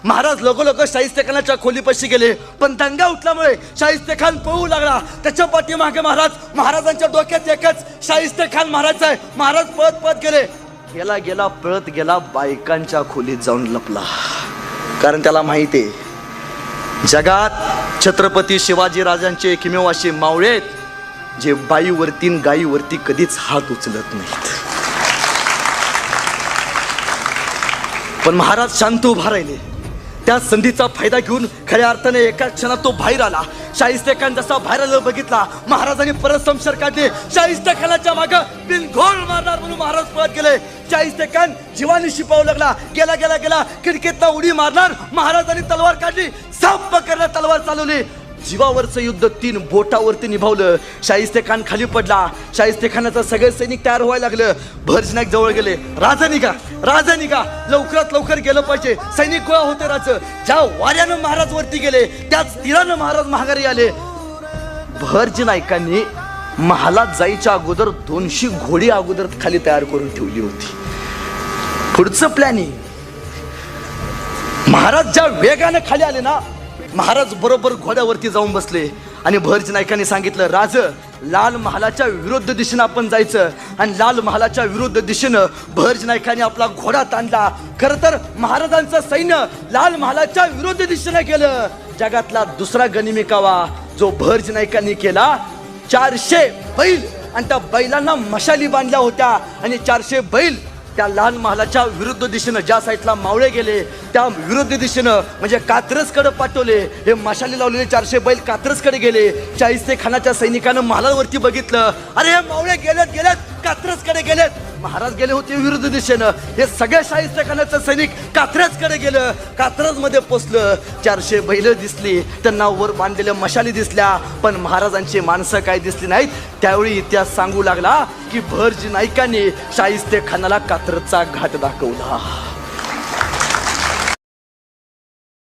महाराज लगोलग शाहिस्ते खानाच्या खोलीपाशी गेले, पण दंगा उठल्यामुळे शाहिस्ते खान पळू लागला. त्याच्या पाठीमागे महाराजांच्या डोक्यात एकच शाहिस्ते खान महाराज आहे. महाराज पळत पळत गेले, गेला गेला पळत गेला बायकांच्या खोलीत जाऊन लपला. कारण त्याला माहिती आहे जगात छत्रपती शिवाजी राजांचे एकमेव असे मावळे आहेत जे बाईवरती गाईवरती कधीच हात उचलत नाहीत. पण महाराज शांत उभा राहिले. त्या संधीचा फायदा घेऊन खऱ्या अर्थाने एका क्षणात तो बाहेर आला. शाहिस्ते खान जसा बाहेर आला बघितला, महाराजांनी परत संशय काढले. शाहिस्ते खानाच्या मागे बिनघोळ मारणार म्हणून महाराज पळत गेले. शाहिस्ते खान जीवानी शिपावू लागला. गेला गेला गेला खिडकीतला उडी मारणार. महाराजांनी तलवार काढली, साप पकडला, तलवार चालवली. जीवावरचं युद्ध 3 बोटावरती निभावलं. शाहिस्ते खान खाली पडला. शाहिस्ते खानाचा सगळे सैनिक तयार व्हायला लागलं. भरजनाक जवळ गेले. राजा निघा, लवकरात लवकर गेलं पाहिजे. सैनिक गोळा होते. राजा ज्या वाऱ्यानं महाराज वरती गेले त्याच तीरानं महाराज माघारी आले. भरज नायकांनी महालात जायच्या अगोदर 200 घोडी अगोदर खाली तयार करून ठेवली होती. पुढचं प्लॅनिंग. महाराज ज्या वेगानं खाली आले ना, महाराज बरोबर घोड्यावरती जाऊन बसले आणि भरज नायकांनी सांगितलं, राज लाल महालाच्या विरुद्ध दिशेनं आपण जायचं. आणि लाल महालाच्या विरुद्ध दिशेनं भरज नायकांनी आपला घोडा ताणला. खरं तर महाराजांचं सैन्य लाल महालाच्या विरुद्ध दिशेनं गेलं. जगातला दुसरा गनिमी कावा जो भरज नायकांनी केला, 400 बैल आणि त्या बैलांना मशाली बांधल्या होत्या आणि 400 बैल त्या लाल महालाच्या विरुद्ध दिशेनं ज्या साईडला मावळे गेले त्या विरुद्ध दिशेनं म्हणजे कात्रजकडे पाठवले. हे मशाली लावलेले 400 बैल कात्रजकडे गेले. शाहिस्ते खानाच्या सैनिकांना महालावरती बघितलं, अरे हे मावळे गेलेत कात्रजकडे गेलेत. महाराज गेले होते विरुद्ध दिशेनं. हे सगळे शाहिस्ते खानाचं सैनिक कात्रजकडे गेलं. कात्रजमध्ये पोचलं. 400 बैल दिसली, त्यांना वर बांधलेल्या मशाली दिसल्या, पण महाराजांची माणसं काय दिसली नाहीत. त्यावेळी इतिहास सांगू लागला की भरज नायकांनी शाहिस्ते खानाला कात्रजचा घाट दाखवला.